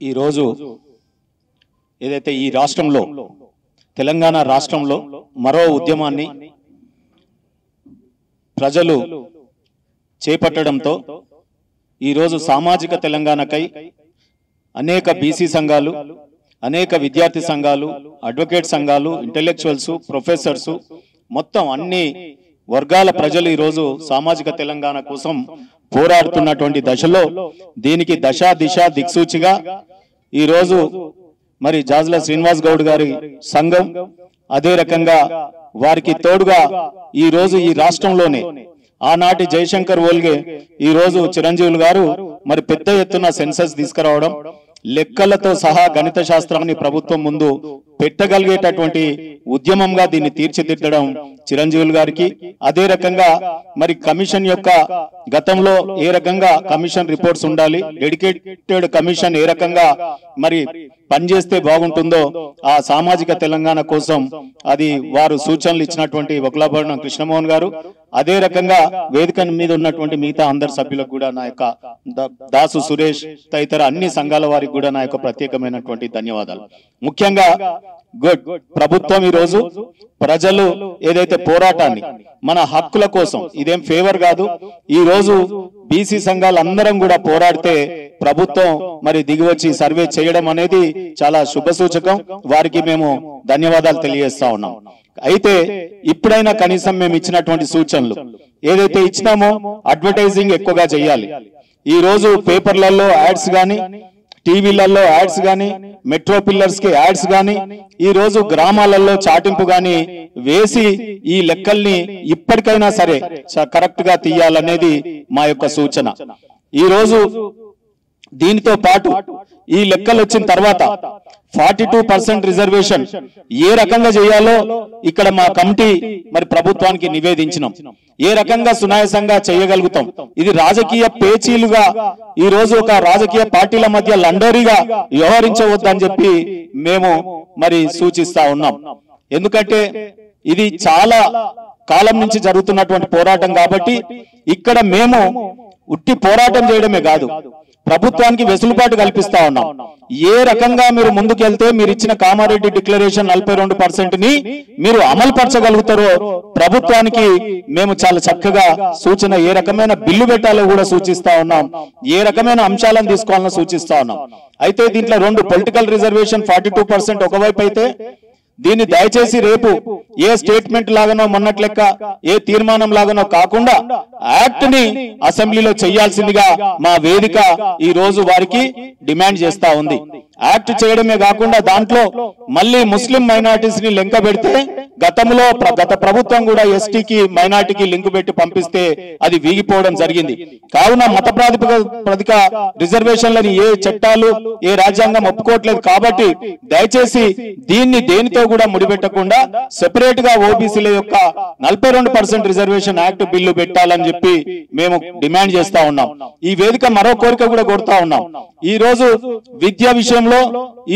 ఈరోజు ఏదైతే ఈ రాష్ట్రంలో తెలంగాణ రాష్ట్రంలో మరో ఉద్యమాన్ని ప్రజలు చేపట్టడంతో ఈరోజు సామాజిక తెలంగాణకై అనేక బీసీ సంఘాలు, అనేక విద్యార్థి సంఘాలు, అడ్వకేట్ సంఘాలు, ఇంటెలెక్చువల్స్, ప్రొఫెసర్స్, మొత్తం అన్ని వర్గాల ప్రజలు ఈరోజు సామాజిక తెలంగాణ కోసం పోరాడుతున్నటువంటి దశలో దీనికి దశ దిశ దిక్సూచిగా ఈరోజు మరి జాజుల శ్రీనివాస్ గౌడ్ గారి సంఘం, అదే రకంగా వారికి తోడుగా ఈరోజు ఈ రాష్ట్రంలోనే ఆనాటి జయశంకర్ ఓల్గే ఈరోజు చిరంజీవులు గారు మరి పెద్ద ఎత్తున సెన్సస్ తీసుకురావడం, లెక్కలతో సహా గణిత శాస్త్రాన్ని ప్రభుత్వం ముందు పెట్టగలిగేటటువంటి ఉద్యమంగా దీన్ని తీర్చిదిద్దడం చిరంజీవులు గారికి, అదే రకంగా మరి కమిషన్ యొక్క గతంలో ఏ రకంగా కమిషన్ రిపోర్ట్స్ ఉండాలి, డెడికేటెడ్ కమిషన్ ఏ రకంగా మరి పనిచేస్తే బాగుంటుందో ఆ సామాజిక తెలంగాణ కోసం అది వారు సూచనలు ఇచ్చినటువంటి వకులాభరణం కృష్ణమోహన్ గారు, అదే రకంగా వేదిక మీద ఉన్నటువంటి మిగతా అందరి సభ్యులకు కూడా నా యొక్క దాసు సురేష్ తదితర అన్ని సంఘాల వారికి కూడా నా యొక్క ప్రత్యేకమైనటువంటి ధన్యవాదాలు. ముఖ్యంగా ప్రభుత్వం ఈరోజు ప్రజలు ఏదైతే పోరాటాన్ని మన హక్కుల కోసం, ఇదేం ఫేవర్ కాదు, ఈ రోజు బీసీ సంఘాలు అందరం కూడా పోరాడితే ప్రభుత్వం మరి దిగివచ్చి సర్వే చేయడం అనేది చాలా శుభ సూచకం. వారికి మేము ధన్యవాదాలు తెలియజేస్తా ఉన్నాం. అయితే ఇప్పుడైనా కనీసం మేము ఇచ్చినటువంటి సూచనలు ఏదైతే ఇచ్చినామో అడ్వర్టైజింగ్ ఎక్కువగా చేయాలి. ఈ రోజు పేపర్లలో యాడ్స్ గాని, టీవీలలో యాడ్స్ గాని, మెట్రో పిల్లర్స్ కి యాడ్స్ గాని, ఈ రోజు గ్రామాలలో చాటింపు గాని వేసి ఈ లెక్కల్ని ఇప్పటికైనా సరే కరెక్ట్ గా తీయాలనేది మా యొక్క సూచన. ఈ రోజు దీనితో పాటు ఈ లెక్కలు వచ్చిన తర్వాత 42% రిజర్వేషన్ ఏ రకంగా చేయాలో ఇక్కడ మా కమిటీ మరి ప్రభుత్వానికి నివేదించినాం. ఏ రకంగా సునాయాసంగా చేయగలుగుతాం, ఇది రాజకీయ పేచీలుగా ఈ రోజు ఒక రాజకీయ పార్టీల మధ్య లండోరీగా వ్యవహరించవద్దని చెప్పి మేము మరి సూచిస్తా ఉన్నాం. ఎందుకంటే ఇది చాలా కాలం నుంచి జరుగుతున్నటువంటి పోరాటం కాబట్టి ఇక్కడ మేము ఉట్టి పోరాటం చేయడమే కాదు, ప్రభుత్వానికి వెసులుబాటు కల్పిస్తా ఉన్నాం. ఏ రకంగా మీరు ముందుకెళ్తే మీరు ఇచ్చిన కామారెడ్డి డిక్లరేషన్ 42% ని మీరు అమలు పరచగలుగుతారో ప్రభుత్వానికి మేము చాలా చక్కగా సూచన, ఏ రకమైన బిల్లు పెట్టాలో కూడా సూచిస్తా ఉన్నాం, ఏ రకమైన అంశాలను తీసుకోవాలని సూచిస్తా ఉన్నాం. అయితే దీంట్లో 2 పొలిటికల్ రిజర్వేషన్ 42% ఒకవైపు అయితే దీన్ని దయచేసి రేపు ఏ స్టేట్మెంట్ లాగానో మొన్నటి లెక్క ఏ తీర్మానం లాగానో కాకుండా యాక్ట్ ని అసెంబ్లీలో చేయాల్సిందిగా మా వేదిక ఈ రోజు వారికి డిమాండ్ చేస్తా ఉంది. యాక్ట్ చేయడమే కాకుండా దాంట్లో మళ్ళీ ముస్లిం మైనారిటీస్ ని లింక్ పెడితే గత ప్రభుత్వం కూడా ఎస్టీకి మైనారిటీకి లింక్ పెట్టి పంపిస్తే అది వీగిపోవడం జరిగింది. కావున మత ప్రాతిపదిక రిజర్వేషన్లని ఏ చట్టాలు ఏ రాజ్యాంగం ఒప్పుకోవట్లేదు కాబట్టి దయచేసి దీన్ని దేనితో కూడా ముడిపెట్టకుండా సెపరేట్ గా ఓబీసీల యొక్క 42% రిజర్వేషన్ యాక్ట్ బిల్లు పెట్టాలని చెప్పి మేము డిమాండ్ చేస్తా ఉన్నాం. ఈ వేదిక మరో కోరిక కూడా కోరుతా ఉన్నాం. ఈ రోజు విద్య విషయంలో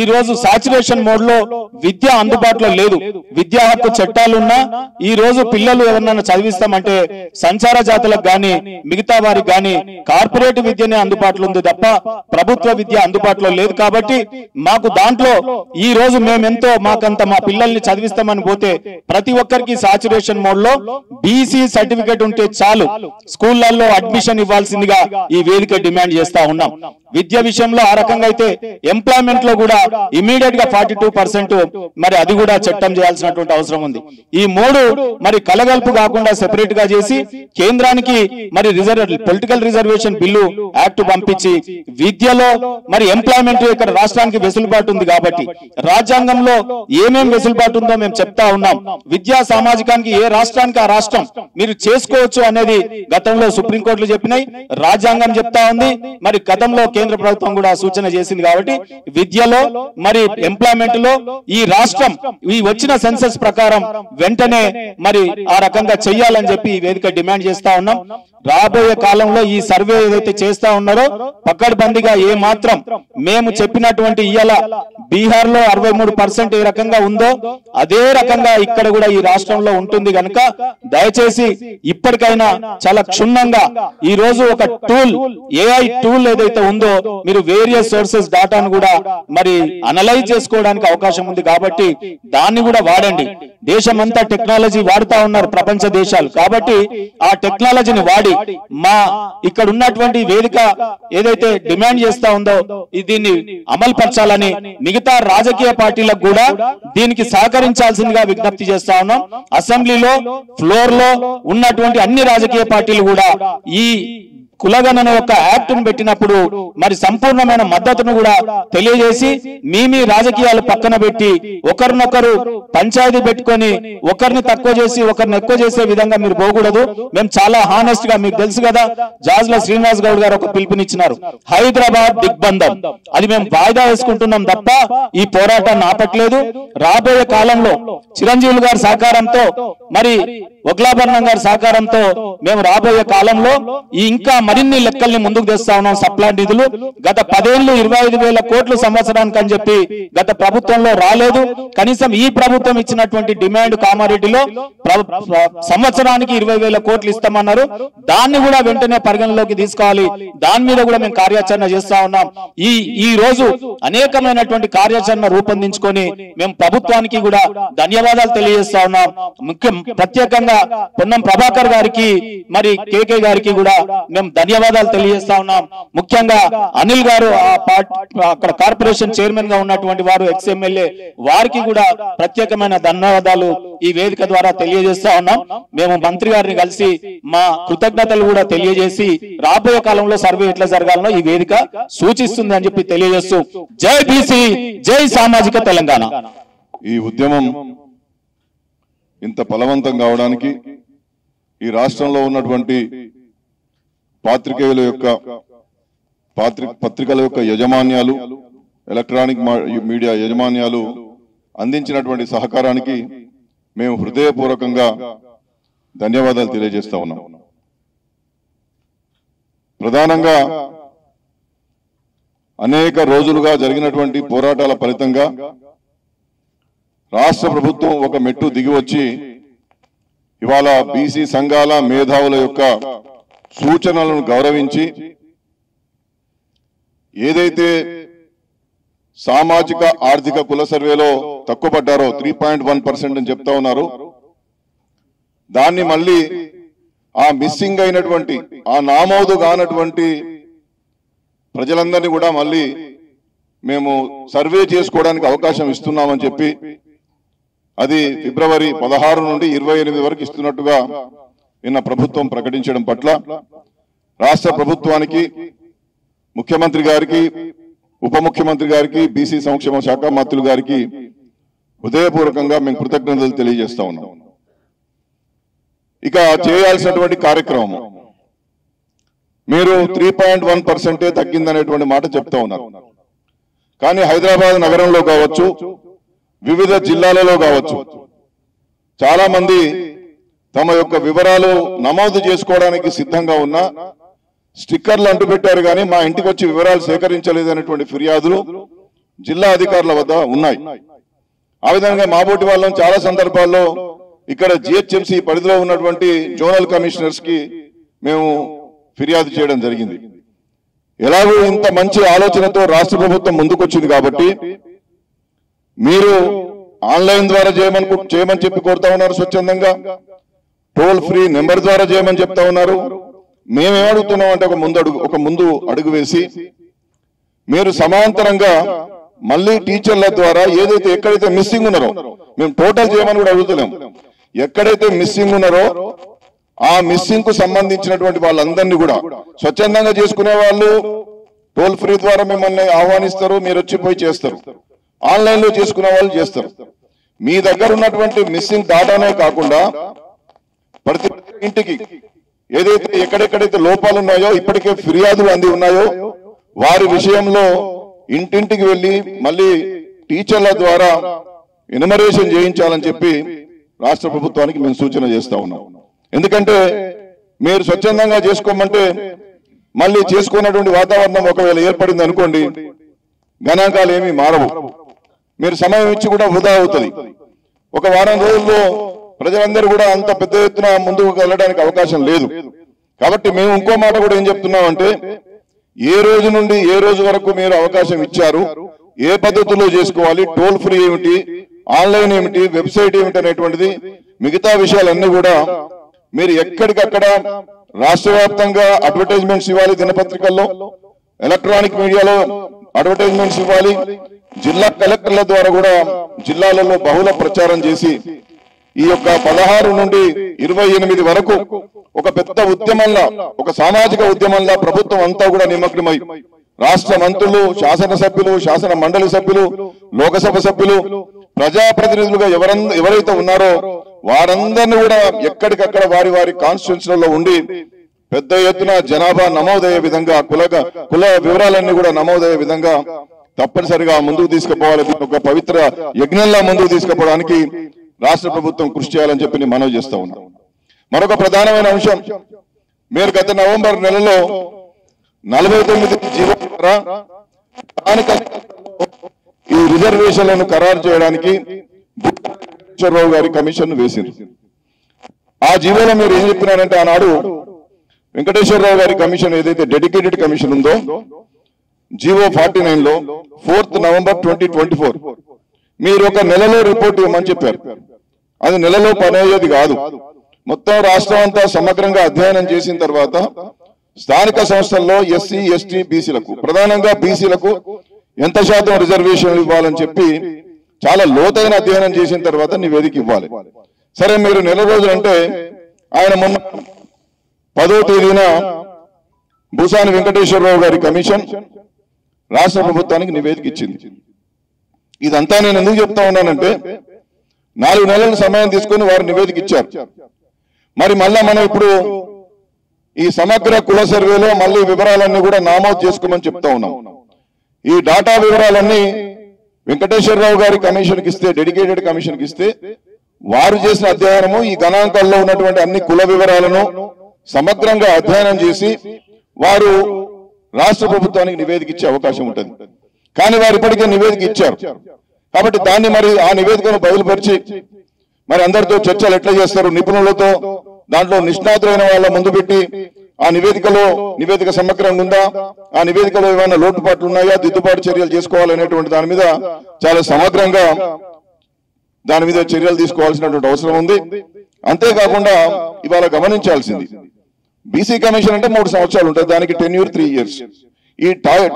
ఈ రోజు సాచురేషన్ మోడ్ లో విద్య అందుబాటులో లేదు. విద్యా హక్కు చట్టాలున్నా ఈ రోజు పిల్లలు ఎవరన్నా చదివిస్తామంటే సంచార జాతులకు గాని మిగతా వారికి గాని కార్పొరేట్ విద్యనే అందుబాటులో ఉంది తప్ప ప్రభుత్వ విద్య అందుబాటులో లేదు. కాబట్టి మాకు దాంట్లో ఈ రోజు మేమెంతో మాకంత మా పిల్లల్ని చదివిస్తామని పోతే ప్రతి ఒక్కరికి సాచురేషన్ మోడ్ లో బీసీ సర్టిఫికేట్ ఉంటే చాలు స్కూళ్లలో అడ్మిషన్ ఇవ్వాల్సిందిగా ఈ వేదిక డిమాండ్ చేస్తా ఉన్నాం. విద్య విషయంలో ఆ రకంగా అయితే ఎంప్లాయ్మెంట్ లో కూడా ఇమీడియట్ గా 42% మరి అది కూడా చట్టం చేయాల్సినటువంటి అవసరం ఉంది. ఈ 3 మరి కలగలుపు కాకుండా సెపరేట్ గా చేసి కేంద్రానికి మరి పొలిటికల్ రిజర్వేషన్ బిల్లు యాక్ట్ పంపించి విద్యలో మరి ఎంప్లాయ్మెంట్ ఇక్కడ రాష్ట్రానికి వెసులుబాటు ఉంది కాబట్టి రాజ్యాంగంలో ఏమేం వెసులుబాటు ఉందో మేము చెప్తా ఉన్నాం. విద్యా సామాజికానికి ఏ రాష్ట్రానికి ఆ రాష్ట్రం మీరు చేసుకోవచ్చు అనేది గతంలో సుప్రీంకోర్టులు చెప్పినాయి, రాజ్యాంగం చెప్తా ఉంది, మరి గతంలో కేంద్ర ప్రభుత్వం కూడా సూచన చేసింది. కాబట్టి విద్యలో మరి ఎంప్లాయ్మెంట్ లో ఈ రాష్ట్రం ఈ వచ్చిన సెన్సస్ ప్రకారం వెంటనే మరి ఆ రకంగా చెయ్యాలని చెప్పి ఈ వేదిక డిమాండ్ చేస్తా ఉన్నాం. రాబోయే కాలంలో ఈ సర్వే ఏదైతే చేస్తా ఉన్నారో పక్కడ్బందీగా ఏ మాత్రం మేము చెప్పినటువంటి ఇయ్యాల బీహార్ లో 63% ఏ రకంగా ఉందో అదే రకంగా ఇక్కడ కూడా ఈ రాష్ట్రంలో ఉంటుంది కనుక దయచేసి ఇప్పటికైనా చాలా క్షుణ్ణంగా ఈ రోజు ఒక టూల్ ఏఐ టూల్ ఏదైతే ఉందో మీరు వేరియస్ సోర్సెస్ డాటాను కూడా మరి అనలైజ్ చేసుకోవడానికి అవకాశం ఉంది కాబట్టి దాన్ని కూడా వాడండి. దేశమంతా టెక్నాలజీ వాడుతా ఉన్నారు ప్రపంచ దేశాలు కాబట్టి ఆ టెక్నాలజీని వాడి మా ఇక్కడ ఉన్నటువంటి వేదిక ఏదైతే డిమాండ్ చేస్తా ఉందో దీన్ని అమలు పరచాలని మిగతా రాజకీయ పార్టీలకు కూడా దీనికి సహకరించాల్సిందిగా విజ్ఞప్తి చేస్తా ఉన్నాం. అసెంబ్లీలో ఫ్లోర్ లో ఉన్నటువంటి అన్ని రాజకీయ పార్టీలు కూడా ఈ కులగణన యొక్క యాక్ట్ ను పెట్టినప్పుడు మరి సంపూర్ణమైన మద్దతును కూడా తెలియజేసి మీ రాజకీయాలు పక్కన పెట్టి ఒకరినొకరు పంచాయతీ పెట్టుకొని ఒకరిని తక్కువ చేసి ఒకరిని ఎక్కువ చేసే విధంగా మీరు పోకూడదు. మేము చాలా హానెస్ట్ గా మీకు తెలుసు కదా జాజ్ల శ్రీనివాస్ గౌడ్ గారు ఒక పిలుపునిచ్చినారు హైదరాబాద్ దిగ్బంధం అది మేము వాయిదా వేసుకుంటున్నాం తప్ప ఈ పోరాటాన్ని ఆపట్లేదు. రాబోయే కాలంలో చిరంజీవి గారి సహకారంతో మరి వగ్లాభరణం గారి సహకారంతో మేము రాబోయే కాలంలో ఇంకా మరిన్ని లెక్కల్ని ముందుకు తెస్తా ఉన్నాం. సప్లాన్ నిధులు గత 10 ఏళ్లు 25,000 కోట్లు సంవత్సరానికి అని చెప్పి గత ప్రభుత్వంలో రాలేదు. కనీసం ఈ ప్రభుత్వం ఇచ్చినటువంటి డిమాండ్ కామారెడ్డిలో సంవత్సరానికి 20,000 కోట్లు ఇస్తామన్నారు. దాన్ని కూడా వెంటనే పరిగణలోకి తీసుకోవాలి. దాని మీద కూడా మేము కార్యాచరణ చేస్తా ఉన్నాం. ఈ రోజు అనేకమైనటువంటి కార్యాచరణ రూపొందించుకొని మేము ప్రభుత్వానికి కూడా ధన్యవాదాలు తెలియజేస్తా ఉన్నాం. ప్రత్యేకంగా పొన్నం ప్రభాకర్ గారికి మరి కేకే గారికి కూడా మేము ధన్యవాదాలు తెలియజేస్తా ఉన్నాం. ముఖ్యంగా అనిల్ గారు అక్కడ కార్పొరేషన్ చైర్మన్ గా ఉన్నటువంటి వారు ఎక్స్ఎమ్మెల్యే వారికి కూడా ప్రత్యేకమైన ధన్యవాదాలు ఈ వేదిక ద్వారా తెలియజేస్తా ఉన్నాం. మేము మంత్రి గారిని కలిసి మా కృతజ్ఞతలు కూడా తెలియజేసి రాబోయే కాలంలో సర్వే ఎట్లా జరగాలనో ఈ వేదిక సూచిస్తుంది అని చెప్పి తెలియజేస్తూ జై బీసీ జై సామాజిక తెలంగాణ. ఈ ఉద్యమం ఇంత బలవంతం కావడానికి ఈ రాష్ట్రంలో ఉన్నటువంటి పాత్రికేయుల యొక్క పత్రికల యొక్క యజమాన్యాలు ఎలక్ట్రానిక్ మీడియా యజమాన్యాలు అందించినటువంటి సహకారానికి మేము హృదయపూర్వకంగా ధన్యవాదాలు తెలియజేస్తా ఉన్నాం. ప్రధానంగా అనేక రోజులుగా జరిగినటువంటి పోరాటాల ఫలితంగా రాష్ట్ర ప్రభుత్వం ఒక మెట్టు దిగి వచ్చి ఇవాళ బీసీ సంఘాల మేధావుల యొక్క సూచనలను గౌరవించి ఏదైతే సామాజిక ఆర్థిక కుల సర్వేలో తక్కువ పడ్డారో 3.1% అని చెప్తా ఉన్నారు దాన్ని మళ్ళీ ఆ మిస్సింగ్ అయినటువంటి ఆ నామోదు కానటువంటి ప్రజలందరినీ కూడా మళ్ళీ మేము సర్వే చేసుకోవడానికి అవకాశం ఇస్తున్నామని చెప్పి అది ఫిబ్రవరి 16 నుండి 28 వరకు ఇస్తున్నట్టుగా నిన్న ప్రభుత్వం ప్రకటించడం పట్ల రాష్ట్ర ప్రభుత్వానికి ముఖ్యమంత్రి గారికి ఉప ముఖ్యమంత్రి గారికి బీసీ సంక్షేమ శాఖ మంత్రులు గారికి హృదయపూర్వకంగా మేము కృతజ్ఞతలు తెలియజేస్తా ఉన్నాం. ఇక చేయాల్సినటువంటి కార్యక్రమం మీరు 3.1% తగ్గిందనేటువంటి మాట చెప్తా ఉన్నారు. కానీ హైదరాబాద్ నగరంలో కావచ్చు వివిధ జిల్లాలలో కావచ్చు చాలా మంది తమ యొక్క వివరాలు నమోదు చేసుకోవడానికి సిద్ధంగా ఉన్న స్టిక్కర్లు అంటు పెట్టారు కానీ మా ఇంటికి వచ్చి వివరాలు సేకరించలేదనేటువంటి ఫిర్యాదులు జిల్లా అధికారుల వద్ద ఉన్నాయి. ఆ విధంగా మాబోటి వాళ్ళం చాలా సందర్భాల్లో ఇక్కడ జిహెచ్ఎంసీ పరిధిలో ఉన్నటువంటి జోనల్ కమిషనర్స్ కి మేము ఫిర్యాదు చేయడం జరిగింది. ఎలాగో ఇంత మంచి ఆలోచనతో రాష్ట్ర ప్రభుత్వం ముందుకొచ్చింది కాబట్టి మీరు ఆన్లైన్ ద్వారా చేయమని చెప్పి కోరుతా ఉన్నారు. స్వచ్ఛందంగా టోల్ ఫ్రీ నెంబర్ ద్వారా చేయమని చెప్తా ఉన్నారు. మేమేమడుగుతున్నాం అంటే ఒక ముందు అడుగు వేసి మీరు సమాంతరంగా మళ్ళీ టీచర్ల ద్వారా ఏదైతే ఎక్కడైతే మిస్సింగ్ ఉన్నారో మేము టోటల్ చేయమని కూడా అడుగుతున్నాం. ఎక్కడైతే మిస్సింగ్ ఉన్నారో ఆ మిస్సింగ్ కు సంబంధించినటువంటి వాళ్ళందరినీ కూడా స్వచ్ఛందంగా చేసుకునే వాళ్ళు టోల్ ఫ్రీ ద్వారా మిమ్మల్ని ఆహ్వానిస్తారు, మీరు వచ్చిపోయి చేస్తారు. ఆన్లైన్ లో చేసుకునే వాళ్ళు చేస్తారు. మీ దగ్గర ఉన్నటువంటి మిస్సింగ్ డాటానే కాకుండా ప్రతి ఇంటికి ఏదైతే ఎక్కడెక్కడైతే లోపాలు ఉన్నాయో ఇప్పటికే ఫిర్యాదులు అంది ఉన్నాయో వారి విషయంలో ఇంటింటికి వెళ్ళి మళ్ళీ టీచర్ల ద్వారా ఎనుమరేషన్ చేయించాలని చెప్పి రాష్ట్ర ప్రభుత్వానికి మేము సూచన చేస్తా ఉన్నాం. ఎందుకంటే మీరు స్వచ్ఛందంగా చేసుకోమంటే మళ్ళీ చేసుకున్నటువంటి వాతావరణం ఒకవేళ ఏర్పడింది అనుకోండి, గణాంకాలు ఏమీ మారవు. మీరు సమయం ఇచ్చి కూడా వృధా అవుతుంది. ఒక వారం రోజుల్లో ప్రజలందరూ కూడా అంత పెద్ద ఎత్తున ముందుకు వెళ్ళడానికి అవకాశం లేదు. కాబట్టి మేము ఇంకో మాట కూడా ఏం చెప్తున్నామంటే, ఏ రోజు నుండి ఏ రోజు వరకు మీరు అవకాశం ఇచ్చారు, ఏ పద్ధతిలో చేసుకోవాలి, టోల్ ఫ్రీ ఏమిటి, ఆన్లైన్ ఏమిటి, వెబ్సైట్ ఏమిటి అనేటువంటిది మిగతా విషయాలన్నీ కూడా మీరు ఎక్కడికక్కడ రాష్ట్ర వ్యాప్తంగా అడ్వర్టైజ్మెంట్స్ ఇవ్వాలి, దినపత్రికల్లో ఎలక్ట్రానిక్ మీడియాలో అడ్వర్టైజ్మెంట్స్ ఇవ్వాలి, జిల్లా కలెక్టర్ల ద్వారా కూడా జిల్లాలలో బహుళ ప్రచారం చేసి ఈ యొక్క 16 నుండి 28 వరకు ఒక పెద్ద ఉద్యమంలా, ఒక సామాజిక ఉద్యమంలా ప్రభుత్వం అంతా కూడా నిమగ్నమై రాష్ట్ర మంత్రులు, శాసనసభ్యులు, శాసన మండలి సభ్యులు, లోకసభ సభ్యులు, ప్రజాప్రతినిధులుగా ఎవరైతే ఉన్నారో వారందరినీ కూడా ఎక్కడికక్కడ వారి వారి కాన్స్టిట్యూన్సీలలో ఉండి పెద్ద ఎత్తున జనాభా నమోదయ్యే విధంగా, కుల వివరాలన్నీ కూడా నమోదయ్యే విధంగా తప్పనిసరిగా ముందుకు తీసుకుపోవాలి. ఒక పవిత్ర యజ్ఞంలా ముందుకు తీసుకుపోవడానికి రాష్ట్ర ప్రభుత్వం కృషి చేయాలని చెప్పి నేను మనవి చేస్తా ఉన్నాను. మరొక ప్రధానమైన అంశం, మీరు గత నవంబర్ నెలలో 49 జీవో ద్వారా ఈ రిజర్వేషన్లను ఖరారు చేయడానికి వెంకటేశ్వరరావు గారి కమిషన్ వేసింది. ఆ జీవోలో మీరు ఏం చెప్పినారంటే, ఆనాడు వెంకటేశ్వరరావు గారి కమిషన్ ఏదైతే డెడికేటెడ్ కమిషన్ ఉందో జీవో 49 లో 4th November 2024 మీరు ఒక నెలలో రిపోర్ట్ ఇవ్వమని చెప్పారు. అది నెలలో పని అయ్యేది కాదు. మొత్తం రాష్ట్రం అంతా సమగ్రంగా అధ్యయనం చేసిన తర్వాత స్థానిక సంస్థల్లో ఎస్సీ, ఎస్టీ, బీసీలకు, ప్రధానంగా బీసీలకు ఎంత శాతం రిజర్వేషన్లు ఇవ్వాలని చెప్పి చాలా లోతైన అధ్యయనం చేసిన తర్వాత నివేదిక ఇవ్వాలి. సరే, మీరు నెల రోజులంటే ఆయన మొన్న 10వ తేదీన భూసాని వెంకటేశ్వరరావు గారి కమిషన్ రాష్ట్ర ప్రభుత్వానికి నివేదిక ఇచ్చింది. ఇదంతా నేను ఎందుకు చెప్తా ఉన్నానంటే, 4 నెలల సమయం తీసుకుని వారు నివేదిక ఇచ్చారు. మరి మళ్ళా మనం ఇప్పుడు ఈ సమగ్ర కుల సర్వేలో మళ్ళీ వివరాలన్నీ కూడా నమోదు చేసుకోమని చెప్తా ఉన్నాం. ఈ డాటా వివరాలన్నీ వెంకటేశ్వరరావు గారి కమిషన్కి ఇస్తే, డెడికేటెడ్ కమిషన్కి ఇస్తే, వారు చేసిన అధ్యయనము ఈ గణాంకాల్లో ఉన్నటువంటి అన్ని కుల వివరాలను సమగ్రంగా అధ్యయనం చేసి వారు రాష్ట్ర ప్రభుత్వానికి నివేదిక ఇచ్చే అవకాశం ఉంటుంది. కానీ వారు ఇప్పటికే నివేదిక ఇచ్చారు. కాబట్టి దాన్ని మరి ఆ నివేదికను బయలుపరిచి మరి అందరితో చర్చలు ఎట్లా చేస్తారు, నిపుణులతో, దాంట్లో నిష్ణాతులైన వాళ్ళ ముందు పెట్టి ఆ నివేదిక సమగ్రంగా ఉందా, ఆ నివేదికలో ఏమైనా లోటుపాట్లు ఉన్నాయా, దిద్దుబాటు చర్యలు చేసుకోవాలనేటువంటి దాని మీద చాలా సమగ్రంగా దాని మీద చర్యలు తీసుకోవాల్సినటువంటి అవసరం ఉంది. అంతేకాకుండా ఇవాళ గమనించాల్సింది, బీసీ కమిషన్ అంటే 3 సంవత్సరాలు ఉంటుంది, దానికి టెన్యూర్ 3 years. ఈ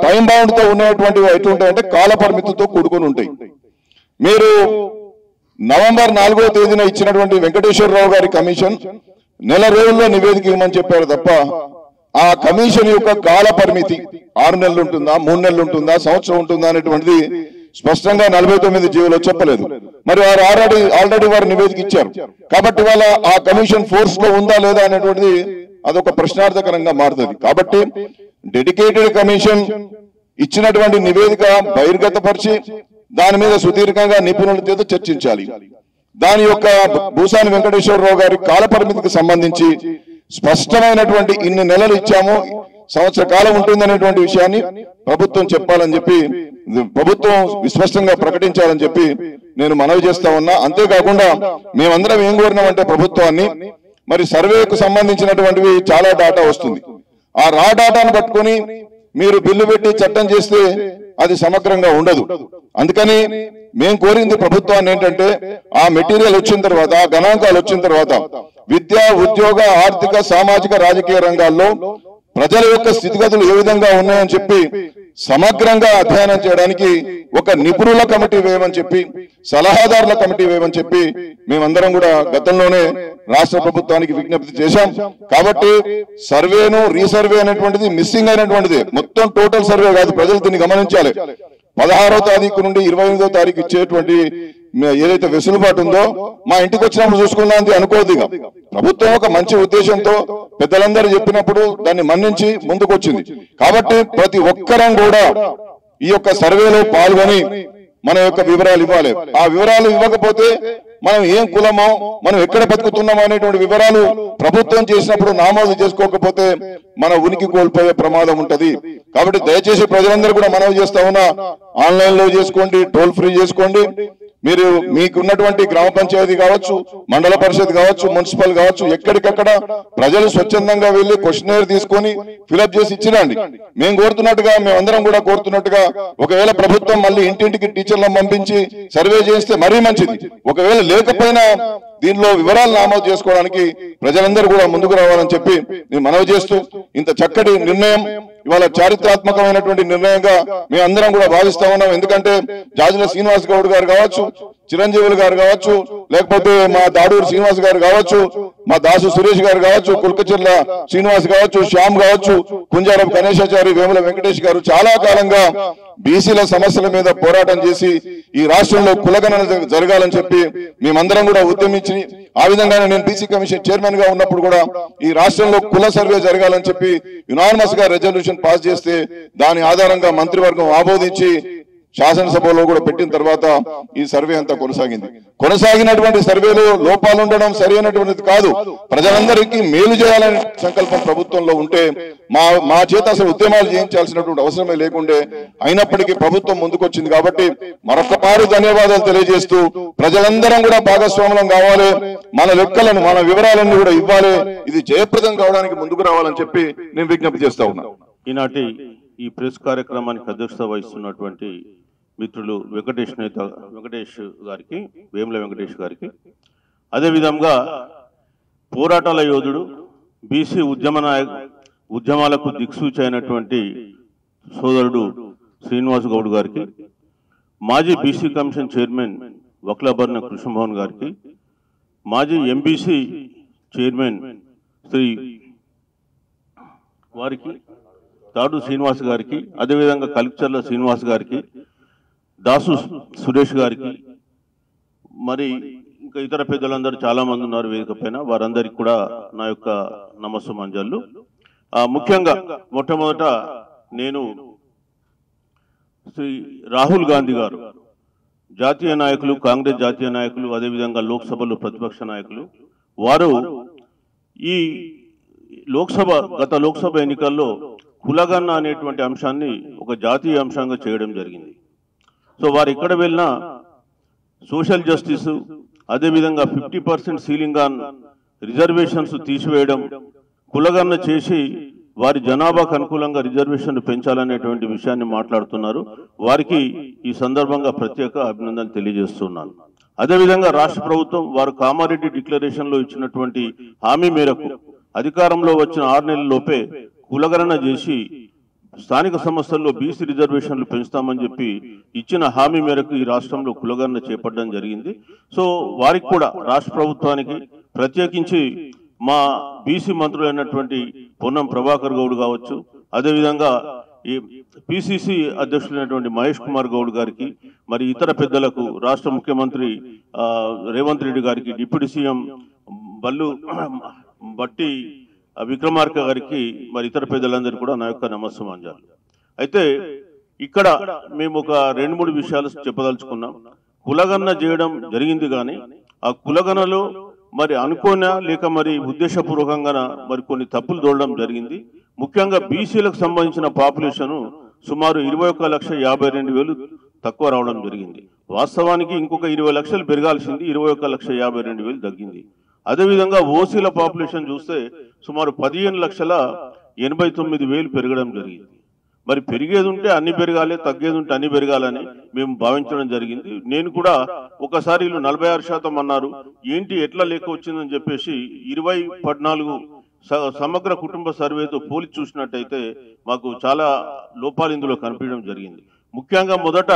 టైం బౌండ్ తో ఉన్నటువంటివి ఎట్లుంటాయంటే కాల పరిమితితో కూడుకొని ఉంటాయి. మీరు నవంబర్ 4వ తేదీన ఇచ్చినటువంటి వెంకటేశ్వరరావు గారి కమిషన్ నెల రోజుల్లో నివేదిక ఇవ్వమని చెప్పారు తప్ప ఆ కమిషన్ యొక్క కాల పరిమితి 6 నెలలు ఉంటుందా, 3 నెలలు ఉంటుందా, సంవత్సరం ఉంటుందా అనేటువంటిది స్పష్టంగా 49 జీవోలో చెప్పలేదు. మరి వారు ఆల్రెడీ వారు నివేదిక ఇచ్చారు. కాబట్టి వాళ్ళ ఆ కమిషన్ ఫోర్స్ లో ఉందా లేదా అనేటువంటిది అదొక ప్రశ్నార్థకరంగా మారుతుంది. కాబట్టి డెడికేటెడ్ కమిషన్ ఇచ్చినటువంటి నివేదిక బహిర్గతపరిచి దాని మీద సుదీర్ఘంగా నిపుణులతో చర్చించాలి. దాని యొక్క భూసాని వెంకటేశ్వరరావు గారి కాల పరిమితికి సంబంధించి స్పష్టమైనటువంటి ఇన్ని నెలలు ఇచ్చాము, సంవత్సర కాలం ఉంటుందనేటువంటి విషయాన్ని ప్రభుత్వం చెప్పాలని చెప్పి, ప్రభుత్వం విస్పష్టంగా ప్రకటించాలని చెప్పి నేను మనవి చేస్తా ఉన్నా. అంతేకాకుండా మేమందరం ఏం కోరినామంటే ప్రభుత్వాన్ని, మరి సర్వేకు సంబంధించినటువంటివి చాలా డాటా వస్తుంది, ఆ రా డాటాను పట్టుకొని మీరు బిల్లు పెట్టి చట్టం చేస్తే అది సమగ్రంగా ఉండదు. అందుకని మేము కోరింది ప్రభుత్వాన్ని ఏంటంటే, ఆ మెటీరియల్ వచ్చిన తర్వాత, ఆ గణాంకాలు వచ్చిన తర్వాత విద్య, ఉద్యోగ, ఆర్థిక, సామాజిక, రాజకీయ రంగాల్లో ప్రజల యొక్క స్థితిగతులు ఏ విధంగా ఉన్నాయని చెప్పి సమగ్రంగా అధ్యయనం చేయడానికి ఒక నిపుణుల కమిటీ వేయమని చెప్పి, సలహాదారుల కమిటీ వేయమని చెప్పి మేమందరం కూడా గతంలోనే రాష్ట్ర ప్రభుత్వానికి విజ్ఞప్తి చేశాం. కాబట్టి సర్వేను రీసర్వే అనేటువంటిది మిస్సింగ్ అయినటువంటిది, మొత్తం టోటల్ సర్వే కాదు. ప్రజలు దీన్ని గమనించాలి. 16వ తారీఖు నుండి 28వ తారీఖు ఇచ్చేటువంటి ఏదైతే వెసులుబాటు ఉందో, మా ఇంటికి వచ్చినప్పుడు చూసుకున్నాంది అనుకోదు. ప్రభుత్వం ఒక మంచి ఉద్దేశంతో పెద్దలందరూ చెప్పినప్పుడు దాన్ని మన్నించి ముందుకు వచ్చింది. కాబట్టి ప్రతి ఒక్కరం కూడా ఈ యొక్క సర్వేలో పాల్గొని మన యొక్క వివరాలు ఇవ్వాలి. ఆ వివరాలు ఇవ్వకపోతే మనం ఏం కులమో, మనం ఎక్కడ బతుకుతున్నామో అనేటువంటి వివరాలు ప్రభుత్వం చేసినప్పుడు నమోదు చేసుకోకపోతే మన ఉనికి కోల్పోయే ప్రమాదం ఉంటది. కాబట్టి దయచేసి ప్రజలందరూ కూడా మనవి చేస్తా ఉన్నా, ఆన్లైన్ లో చేసుకోండి, టోల్ ఫ్రీ చేసుకోండి. మీరు మీకున్నటువంటి గ్రామ పంచాయతీ కావచ్చు, మండల పరిషత్ కావచ్చు, మున్సిపల్ కావచ్చు, ఎక్కడికక్కడ ప్రజలు స్వచ్ఛందంగా వెళ్లి క్వశ్చనర్ తీసుకొని ఫిలప్ చేసి ఇచ్చిరండి. మేము కోరుతున్నట్టుగా, మేమందరం కూడా కోరుతున్నట్టుగా, ఒకవేళ ప్రభుత్వం మళ్ళీ ఇంటింటికి టీచర్లను పంపించి సర్వే చేస్తే మరీ మంచిది. ఒకవేళ లేకపోయినా దీనిలో వివరాలు నమోదు చేసుకోవడానికి ప్రజలందరూ కూడా ముందుకు రావాలని చెప్పి నేను మనవి చేస్తూ, ఇంత చక్కటి నిర్ణయం ఇవాళ చారిత్రాత్మకమైనటువంటి నిర్ణయంగా మేమందరం కూడా భావిస్తా ఉన్నాం. ఎందుకంటే జాజుల శ్రీనివాస్ గౌడ్ గారు కావచ్చు, చిరంజీవులు గారు కావచ్చు, లేకపోతే మా దాడూరు శ్రీనివాస్ గారు కావచ్చు, మా దాసు సురేష్ గారు కావచ్చు, కుల్కచెర్ల శ్రీనివాస్ కావచ్చు, శ్యామ్ కావచ్చు, కుంజారం గణేశాచారి, వేముల వెంకటేష్ గారు చాలా కాలంగా బీసీల సమస్యల మీద పోరాటం చేసి ఈ రాష్ట్రంలో కులగణన జరగాలని చెప్పి మేమందరం కూడా ఉద్యమించి, ఆ విధంగానే నేను బీసీ కమిషన్ చైర్మన్ గా ఉన్నప్పుడు కూడా ఈ రాష్ట్రంలో కుల సర్వే జరగాలని చెప్పి యునానిమస్ గా రెజల్యూషన్ పాస్ చేస్తే దాని ఆధారంగా మంత్రివర్గం ఆమోదించి శాసనసభలో కూడా పెట్టిన తర్వాత ఈ సర్వే అంతా కొనసాగినటువంటి సర్వేలో లోపాలు ఉండడం సరి అయినటువంటిది కాదు. ప్రజలందరికీ మేలు చేయాలనే సంకల్పం ప్రభుత్వంలో ఉంటే మా చేత అసలు ఉద్యమాలు చేయించాల్సినటువంటి అవసరమే లేకుండే. అయినప్పటికీ ప్రభుత్వం ముందుకొచ్చింది కాబట్టి మరొక మారు ధన్యవాదాలు తెలియజేస్తూ, ప్రజలందరం కూడా భాగస్వాములం కావాలి, మన లెక్కలను, మన వివరాలను కూడా ఇవ్వాలి. ఇది జయప్రదం కావడానికి ముందుకు రావాలని చెప్పి నేను విజ్ఞప్తి చేస్తా ఉన్నా. ఈనాటి ఈ ప్రెస్ కార్యక్రమానికి అధ్యక్షత వహిస్తున్నటువంటి మిత్రులు వెంకటేష్ గారికి, వేముల వెంకటేష్ గారికి, అదేవిధంగా పోరాటాల యోధుడు, బీసీ ఉద్యమాలకు దిక్సూచి అయినటువంటి సోదరుడు శ్రీనివాస్ గౌడ్ గారికి, మాజీ బీసీ కమిషన్ చైర్మన్ వక్లభరణ కృష్ణమోహన్ గారికి, మాజీ ఎంబీసీ చైర్మన్ శ్రీ వారికి తాడు శ్రీనివాస్ గారికి, అదేవిధంగా కల్చర్ల శ్రీనివాస్ గారికి, దాసు సురేష్ గారికి, మరి ఇంకా ఇతర పెద్దలందరూ చాలా మంది ఉన్నారు వేదిక పైన, వారందరికీ కూడా నా యొక్క నమస్సుమాంజలు. ముఖ్యంగా మొట్టమొదట నేను శ్రీ రాహుల్ గాంధీ గారు, జాతీయ నాయకులు, కాంగ్రెస్ జాతీయ నాయకులు, అదేవిధంగా లోక్సభలో ప్రతిపక్ష నాయకులు, వారు ఈ గత లోక్సభ ఎన్నికల్లో కులగన్న అనేటువంటి అంశాన్ని ఒక జాతీయ అంశంగా చేయడం జరిగింది. సో వారు ఎక్కడ వెళ్ళినా సోషల్ జస్టిస్, అదేవిధంగా 50% సీలింగ్ ఆన్ రిజర్వేషన్స్ తీసివేయడం, కులగన్న చేసి వారి జనాభాకు అనుకూలంగా రిజర్వేషన్ పెంచాలనేటువంటి విషయాన్ని మాట్లాడుతున్నారు. వారికి ఈ సందర్భంగా ప్రత్యేక అభినందనలు తెలియజేస్తున్నాను. అదేవిధంగా రాష్ట్ర ప్రభుత్వం వారు కామారెడ్డి డిక్లరేషన్ లో ఇచ్చినటువంటి హామీ మేరకు అధికారంలో వచ్చిన 6 నెలల లోపే కులగణన చేసి స్థానిక సంస్థల్లో బీసీ రిజర్వేషన్లు పెంచుతామని చెప్పి ఇచ్చిన హామీ మేరకు ఈ రాష్ట్రంలో కులగణన చేపట్టడం జరిగింది. సో వారికి కూడా రాష్ట్ర ప్రభుత్వానికి, ప్రత్యేకించి మా బీసీ మంత్రులైనటువంటి పొన్నం ప్రభాకర్ గౌడ్ కావచ్చు, అదేవిధంగా ఈ పిసిసి అధ్యక్షులైనటువంటి మహేష్ కుమార్ గౌడ్ గారికి, మరి ఇతర పెద్దలకు, రాష్ట్ర ముఖ్యమంత్రి రేవంత్ రెడ్డి గారికి, డిప్యూటీ సీఎం బట్టి విక్రమార్క గారికి, మరి ఇతర పెద్దలందరికీ కూడా నా యొక్క నమస్సుమాంజలు. అయితే ఇక్కడ మేము ఒక 2-3 విషయాలు చెప్పదలుచుకున్నాం. కులగణన చేయడం జరిగింది, కానీ ఆ కులగణనలో మరి అనుకోనా లేక మరి ఉద్దేశపూర్వకంగా మరి కొన్ని తప్పులు దోడడం జరిగింది. ముఖ్యంగా బీసీలకు సంబంధించిన పాపులేషన్ సుమారు 21,52,000 తక్కువ రావడం జరిగింది. వాస్తవానికి ఇంకొక 20 లక్షలు పెరగాల్సింది, 21,52,000 తగ్గింది. అదేవిధంగా ఓసీల పాపులేషన్ చూస్తే సుమారు 15,89,000 పెరగడం జరిగింది. మరి పెరిగేది ఉంటే అన్ని పెరగాలి, తగ్గేది ఉంటే అన్ని పెరగాలని మేము భావించడం జరిగింది. నేను కూడా ఒకసారి వీళ్ళు 46% అన్నారు, ఏంటి ఎట్లా లెక్క వచ్చిందని చెప్పేసి 2014 సమగ్ర కుటుంబ సర్వేతో పోల్చి చూసినట్టయితే మాకు చాలా లోపాలు ఇందులో కనిపించడం జరిగింది. ముఖ్యంగా మొదట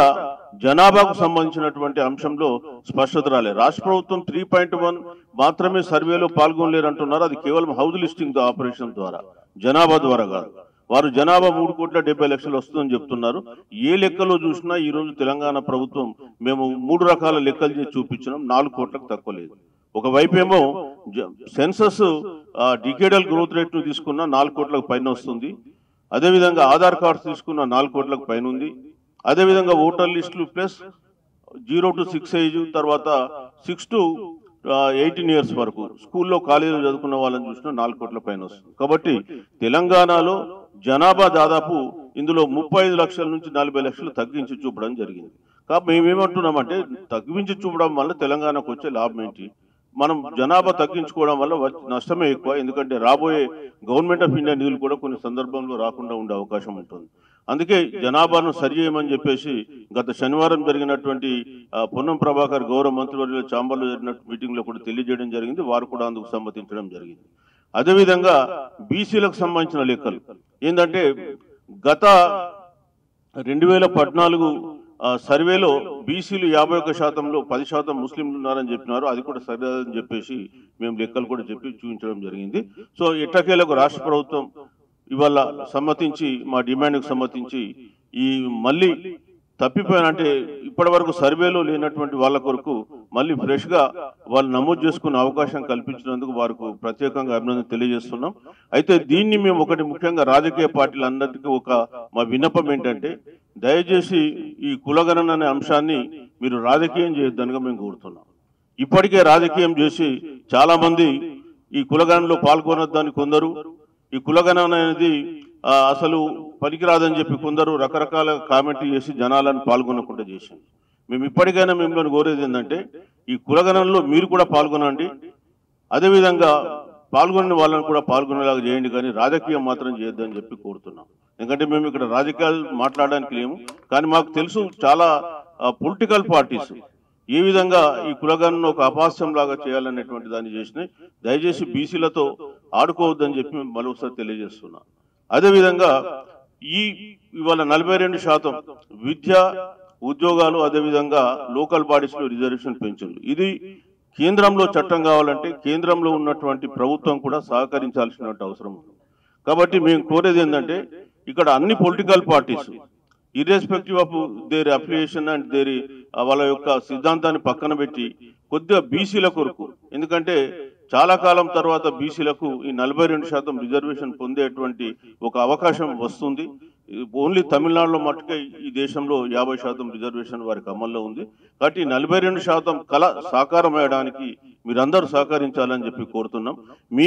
జనాభాకు సంబంధించినటువంటి అంశంలో స్పష్టత రాలేదు. రాష్ట్ర ప్రభుత్వం 3.1 మాత్రమే సర్వేలో పాల్గొనలేరు అంటున్నారు. అది కేవలం హౌస్ లిస్టింగ్ ఆపరేషన్ ద్వారా, జనాభా ద్వారా కాదు. వారు జనాభా 3,70,00,000 వస్తుందని చెప్తున్నారు. ఏ లెక్కలో చూసినా ఈ రోజు తెలంగాణ ప్రభుత్వం మేము 3 రకాల లెక్కలు చేసి చూపించినాం, 4 కోట్లకు తక్కువ లేదు. ఒకవైపేమో సెన్సస్ డికేడల్ గ్రోత్ రేట్ ను తీసుకున్న 4 కోట్లకు పైన వస్తుంది. అదేవిధంగా ఆధార్ కార్డ్స్ తీసుకున్న 4 కోట్లకు పైన ఉంది. అదేవిధంగా ఓటర్ లిస్టులు ప్లస్ 0 to 6 ఏజ్, తర్వాత 6 to 18 ఇయర్స్ వరకు స్కూల్లో కాలేజీలో చదువుకున్న వాళ్ళని చూసినా 4 కోట్ల పైన వస్తుంది. కాబట్టి తెలంగాణలో జనాభా దాదాపు ఇందులో 35 లక్షల నుంచి 40 లక్షలు తగ్గించి చూపడం జరిగింది. కాబట్టి మేమేమంటున్నామంటే తగ్గించి చూపడం వల్ల తెలంగాణకు వచ్చే లాభం ఏంటి? మనం జనాభా తగ్గించుకోవడం వల్ల నష్టమే ఎక్కువ. ఎందుకంటే రాబోయే గవర్నమెంట్ ఆఫ్ ఇండియా నిధులు కూడా కొన్ని సందర్భంలో రాకుండా ఉండే అవకాశం ఉంటుంది. అందుకే జనాభాను సరి చేయమని చెప్పేసి గత శనివారం జరిగినటువంటి పొన్నం ప్రభాకర్ గౌరవ మంత్రివర్యుల ఛాంబర్లో జరిగిన మీటింగ్లో కూడా తెలియజేయడం జరిగింది. వారు కూడా అందుకు సమ్మతించడం జరిగింది. అదేవిధంగా బీసీలకు సంబంధించిన లెక్కలు ఏంటంటే గత 2014 సర్వేలో బీసీలు 51%లో 10% ముస్లింలు ఉన్నారని చెప్పినారు. అది కూడా సరిదని చెప్పేసి మేము లెక్కలు కూడా చెప్పి చూపించడం జరిగింది. సో ఎట్టకేలకు రాష్ట్ర ప్రభుత్వం ఇవాళ సమ్మతించి మా డిమాండ్కు సమ్మతించి ఈ మళ్ళీ తప్పిపోయిన అంటే ఇప్పటి వరకు సర్వేలో లేనటువంటి వాళ్ళ కొరకు మళ్ళీ ఫ్రెష్గా వాళ్ళు నమోదు చేసుకునే అవకాశం కల్పించినందుకు వారికి ప్రత్యేకంగా అభినందన తెలియజేస్తున్నాం. అయితే దీన్ని మేము ఒకటి ముఖ్యంగా రాజకీయ పార్టీలందరికీ మా విన్నపం ఏంటంటే దయచేసి ఈ కులగణన అనే అంశాన్ని మీరు రాజకీయం చేయొద్దనిగా మేము కోరుతున్నాం. ఇప్పటికే రాజకీయం చేసి చాలా మంది ఈ కులగణనలో పాల్గొనొద్దని కొందరు, ఈ కులగణన అనేది అసలు పనికిరాదని చెప్పి కొందరు రకరకాల కామెంట్ చేసి జనాలను పాల్గొనకుండా చేశారు. మేము ఇప్పటికైనా మిమ్మల్ని కోరేది ఏంటంటే ఈ కులగణనలో మీరు కూడా పాల్గొనండి, అదేవిధంగా పాల్గొని వాళ్ళని కూడా పాల్గొనేలాగా చేయండి, కానీ రాజకీయం మాత్రం చేయొద్దని చెప్పి కోరుతున్నాం. ఎందుకంటే మేము ఇక్కడ రాజకీయాలు మాట్లాడడానికి లేము, కానీ మాకు తెలుసు చాలా పొలిటికల్ పార్టీస్ ఏ విధంగా ఈ కులగణను ఒక అపహాస్యం లాగా చేయాలనేటువంటి దాన్ని చేసినాయి. దయచేసి బీసీలతో ఆడుకోవద్దని చెప్పి మరొకసారి తెలియజేస్తున్నాం. అదేవిధంగా ఇవాళ 42% విద్య, ఉద్యోగాలు, అదేవిధంగా లోకల్ బాడీస్లో రిజర్వేషన్ పెంచుంది. ఇది కేంద్రంలో చట్టం కావాలంటే కేంద్రంలో ఉన్నటువంటి ప్రభుత్వం కూడా సహకరించాల్సిన అవసరం ఉంది. కాబట్టి మేము కోరేది ఏంటంటే ఇక్కడ అన్ని political parties irrespective of their affiliation and వాళ్ళ యొక్క సిద్ధాంతాన్ని పక్కన పెట్టి కొద్దిగా బీసీల కొరకు, ఎందుకంటే చాలా కాలం తర్వాత బీసీలకు ఈ 42% రిజర్వేషన్ పొందేటువంటి ఒక అవకాశం వస్తుంది. ఓన్లీ తమిళనాడులో మట్టుకే ఈ దేశంలో 50% రిజర్వేషన్ వారికి అమల్లో ఉంది. కాబట్టి 42% కళ సాకారం అయ్యడానికి మీరందరూ సహకరించాలని చెప్పి కోరుతున్నాం.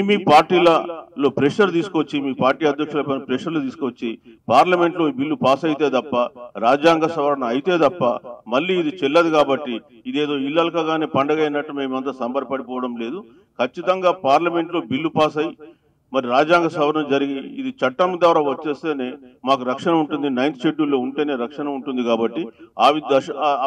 మీ పార్టీలలో ప్రెషర్ తీసుకొచ్చి, మీ పార్టీ అధ్యక్షుల ప్రెషర్లు తీసుకొచ్చి పార్లమెంట్లో ఈ బిల్లు పాస్ అయితే తప్ప, రాజ్యాంగ సవరణ అయితే తప్ప మళ్ళీ ఇది చెల్లదు. కాబట్టి ఇదేదో ఇల్లలకగానే పండగ అయినట్టు మేమంతా సంబరపడిపోవడం లేదు. ఖచ్చితంగా పార్లమెంట్లో బిల్లు పాస్ అయ్యి మరి రాజ్యాంగ సవరణ జరిగి ఇది చట్టం ద్వారా వచ్చేస్తేనే మాకు రక్షణ ఉంటుంది. 9th షెడ్యూల్లో ఉంటేనే రక్షణ ఉంటుంది. కాబట్టి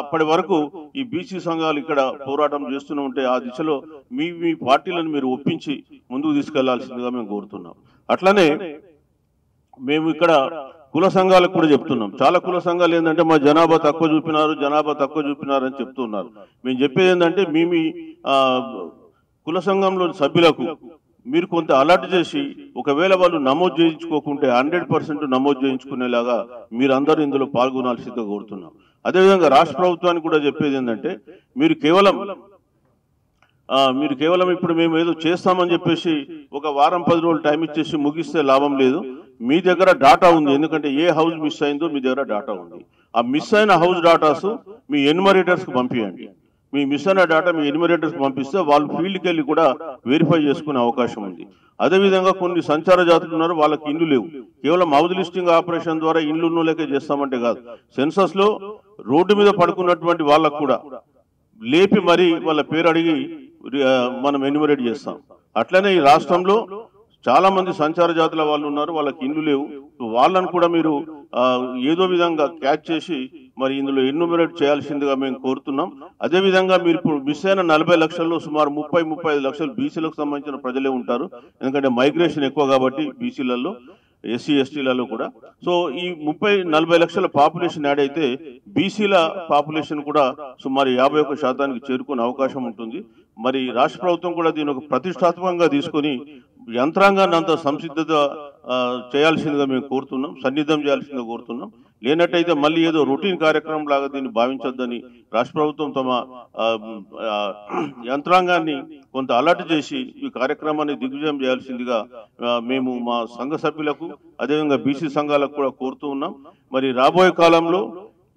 అప్పటి వరకు ఈ బీసీ సంఘాలు ఇక్కడ పోరాటం చేస్తూనే ఉంటే ఆ దిశలో మీ పార్టీలను మీరు ఒప్పించి ముందుకు తీసుకెళ్లాల్సిందిగా మేము కోరుతున్నాం. అట్లనే మేము ఇక్కడ కుల సంఘాలకు కూడా చెప్తున్నాం. చాలా కుల సంఘాలు ఏంటంటే మా జనాభా తక్కువ చూపినారు అని చెప్తున్నారు. మేము చెప్పేది ఏంటంటే మీ కుల సంఘంలోని సభ్యులకు మీరు కొంత అలర్ట్ చేసి ఒకవేళ వాళ్ళు నమోదు చేయించుకోకుంటే 100% నమోదు చేయించుకునేలాగా మీరందరూ ఇందులో పాల్గొనాల్సిందిగా కోరుతున్నాం. అదేవిధంగా రాష్ట్ర ప్రభుత్వానికి కూడా చెప్పేది ఏంటంటే మీరు కేవలం ఇప్పుడు మేము ఏదో చేస్తామని చెప్పేసి ఒక వారం 10 రోజులు టైం ఇచ్చేసి ముగిస్తే లాభం లేదు. మీ దగ్గర డాటా ఉంది, ఎందుకంటే ఏ హౌస్ మిస్ అయిందో మీ దగ్గర డాటా ఉంది. ఆ మిస్ అయిన హౌస్ డాటాస్ మీ ఎన్యుమరేటర్స్కి పంపించండి. మీ మిస్ అయిన డేటా మీ ఎన్యుమరేటర్స్కి పంపిస్తే వాళ్ళు ఫీల్డ్కి వెళ్ళి కూడా వెరిఫై చేసుకునే అవకాశం ఉంది. అదేవిధంగా కొన్ని సంచార జాతులు ఉన్నారు, వాళ్ళకి ఇండ్లు లేవు. కేవలం హౌస్ లిస్టింగ్ ఆపరేషన్ ద్వారా ఇండ్లు ఉన్నోళ్ళకే చేస్తామంటే కాదు, సెన్సస్లో రోడ్డు మీద పడుకున్నటువంటి వాళ్ళకు కూడా లేపి మరి వాళ్ళ పేరు అడిగి మనం ఎన్యుమరేట్ చేస్తాం. అట్లనే ఈ రాష్ట్రంలో చాలా మంది సంచార జాతుల వాళ్ళు ఉన్నారు, వాళ్ళకి ఇండ్లు లేవు. వాళ్ళను కూడా మీరు ఏదో విధంగా క్యాచ్ చేసి మరి ఇందులో ఎన్యుమరేట్ చేయాల్సిందిగా మేము కోరుతున్నాం. అదేవిధంగా మీరు ఇప్పుడు మిస్ అయిన 40 లక్షల్లో సుమారు 30-35 లక్షలు బీసీలకు సంబంధించిన ప్రజలే ఉంటారు. ఎందుకంటే మైగ్రేషన్ ఎక్కువ కాబట్టి బీసీలలో, ఎస్సీ ఎస్టీలలో కూడా. సో ఈ 30-40 లక్షల పాపులేషన్ యాడ్ అయితే బీసీల పాపులేషన్ కూడా సుమారు 51% చేరుకునే అవకాశం ఉంటుంది. మరి రాష్ట్ర ప్రభుత్వం కూడా దీని ఒక ప్రతిష్టాత్మకంగా తీసుకొని యంత్రాంగాన్ని అంతా సంసిద్ధత చేయాల్సిందిగా మేము కోరుతున్నాం, సన్నిధం చేయాల్సిందిగా కోరుతున్నాం. లేనట్టయితే మళ్ళీ ఏదో రొటీన్ కార్యక్రమం లాగా దీన్ని భావించొద్దని రాష్ట్ర ప్రభుత్వం తమ యంత్రాంగాన్ని కొంత అలర్ట్ చేసి ఈ కార్యక్రమాన్ని దిగ్విజయం చేయాల్సిందిగా మేము మా సంఘ సభ్యులకు అదేవిధంగా బీసీ సంఘాలకు కూడా కోరుతూ ఉన్నాం. మరి రాబోయే కాలంలో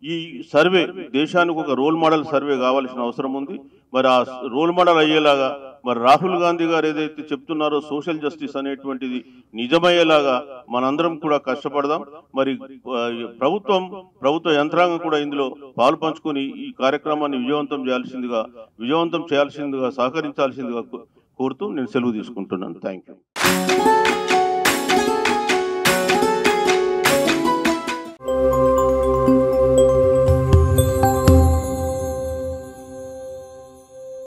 ఈ సర్వే దేశానికి ఒక రోల్ మోడల్ సర్వే కావాల్సిన అవసరం ఉంది. మరి ఆ రోల్ మోడల్ అయ్యేలాగా మరి రాహుల్ గాంధీ గారు ఏదైతే చెప్తున్నారో సోషల్ జస్టిస్ అనేటువంటిది నిజమయ్యేలాగా మనందరం కూడా కష్టపడదాం. మరి ప్రభుత్వ యంత్రాంగం కూడా ఇందులో పాలు పంచుకొని ఈ కార్యక్రమాన్ని విజయవంతం చేయాల్సిందిగా సహకరించాల్సిందిగా కోరుతూ నేను సెలవు తీసుకుంటున్నాను. Thank you.